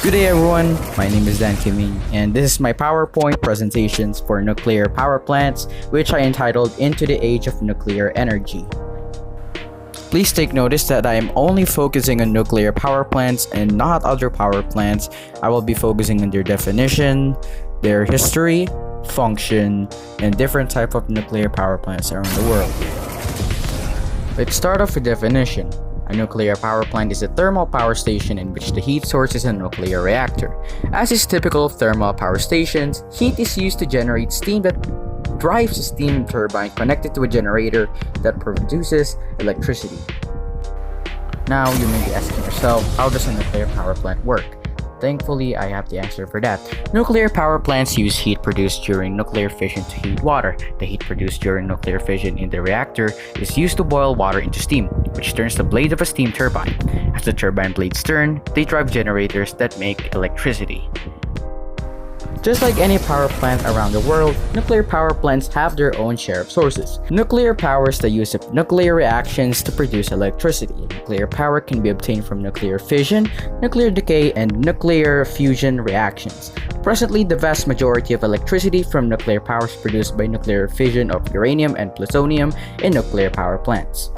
Good day everyone, my name is Dan Kiming and this is my PowerPoint presentations for nuclear power plants which I entitled Into the Age of Nuclear Energy. Please take notice that I am only focusing on nuclear power plants and not other power plants. I will be focusing on their definition, their history, function, and different type of nuclear power plants around the world. Let's start off with definition. A nuclear power plant is a thermal power station in which the heat source is a nuclear reactor. As is typical of thermal power stations, heat is used to generate steam that drives a steam turbine connected to a generator that produces electricity. Now you may be asking yourself, how does a nuclear power plant work? Thankfully, I have the answer for that. Nuclear power plants use heat produced during nuclear fission to heat water. The heat produced during nuclear fission in the reactor is used to boil water into steam, which turns the blade of a steam turbine. As the turbine blades turn, they drive generators that make electricity. Just like any power plant around the world, nuclear power plants have their own share of sources. Nuclear power is the use of nuclear reactions to produce electricity. Nuclear power can be obtained from nuclear fission, nuclear decay, and nuclear fusion reactions. Presently, the vast majority of electricity from nuclear power is produced by nuclear fission of uranium and plutonium in nuclear power plants.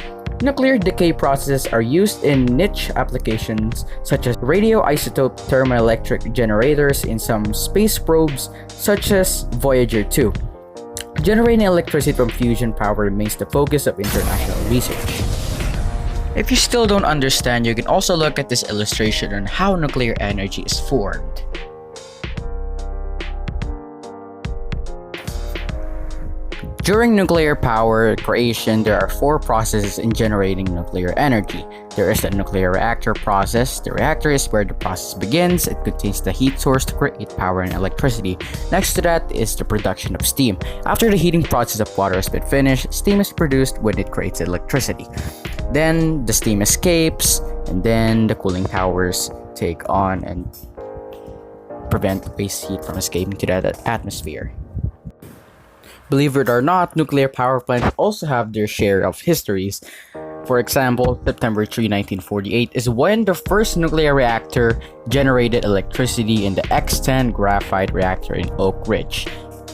Nuclear decay processes are used in niche applications such as radioisotope thermoelectric generators in some space probes such as Voyager 2. Generating electricity from fusion power remains the focus of international research. If you still don't understand, you can also look at this illustration on how nuclear energy is formed. During nuclear power creation, there are four processes in generating nuclear energy. There is the nuclear reactor process. The reactor is where the process begins. It contains the heat source to create power and electricity. Next to that is the production of steam. After the heating process of water has been finished, steam is produced when it creates electricity. Then the steam escapes, and then the cooling towers take on and prevent waste heat from escaping to the atmosphere. Believe it or not, nuclear power plants also have their share of histories. For example, September 3, 1948 is when the first nuclear reactor generated electricity in the X-10 graphite reactor in Oak Ridge.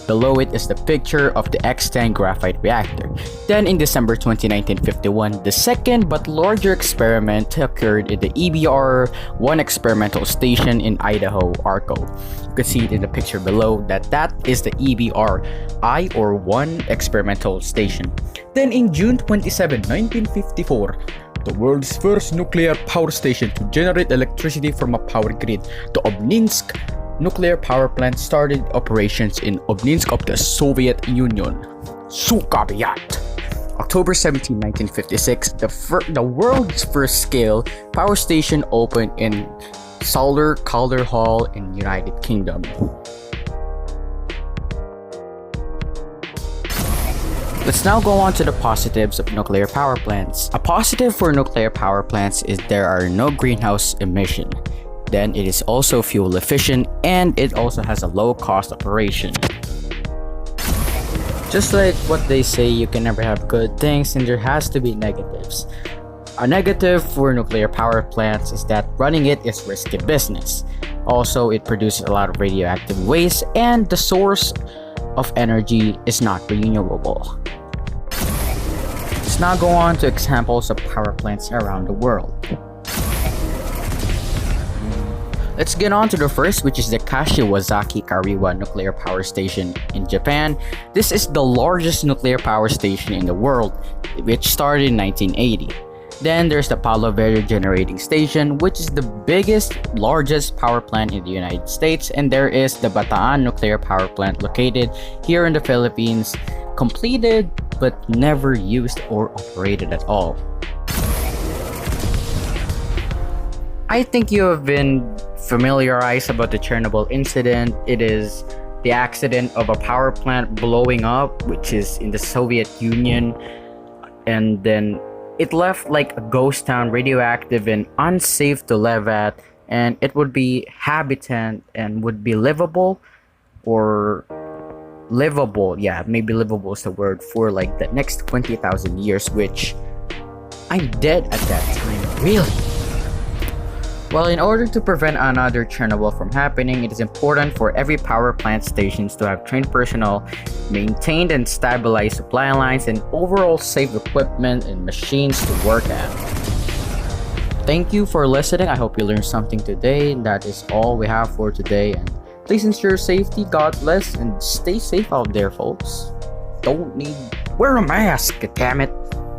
Below it is the picture of the X-10 graphite reactor. Then in December 20, 1951, the second but larger experiment occurred in the EBR-1 experimental station in Idaho, Arco. You can see it in the picture below that is the EBR-I or 1 experimental station. Then in June 27, 1954, the world's first nuclear power station to generate electricity from a power grid, the Obninsk nuclear power plant started operations in Obninsk of the Soviet Union. Sukabiat. October 17, 1956, the world's first scale power station opened in Solar Calder Hall in United Kingdom. Let's now go on to the positives of nuclear power plants. A positive for nuclear power plants is there are no greenhouse emission. Then it is also fuel efficient and it also has a low cost operation. Just like what they say, you can never have good things and there has to be negatives. A negative for nuclear power plants is that running it is risky business. Also, it produces a lot of radioactive waste and the source of energy is not renewable. Let's now go on to examples of power plants around the world. Let's get on to the first, which is the Kashiwazaki Kariwa nuclear power station in Japan. This is the largest nuclear power station in the world, which started in 1980. Then there's the Palo Verde generating station, which is the largest power plant in the United States. And there is the Bataan nuclear power plant located here in the Philippines, completed but never used or operated at all. I think you have been familiarized about the Chernobyl incident. It is the accident of a power plant blowing up, which is in the Soviet Union, and then it left like a ghost town, radioactive and unsafe to live at, and it would be habitant and would be livable, maybe livable is the word, for like the next 20,000 years, which I'm dead at that time, really. Well, in order to prevent another Chernobyl from happening, it is important for every power plant stations to have trained personnel, maintained and stabilized supply lines, and overall safe equipment and machines to work at. Thank you for listening. I hope you learned something today. That is all we have for today. And please ensure safety, God bless, and stay safe out there, folks. Wear a mask, damn it.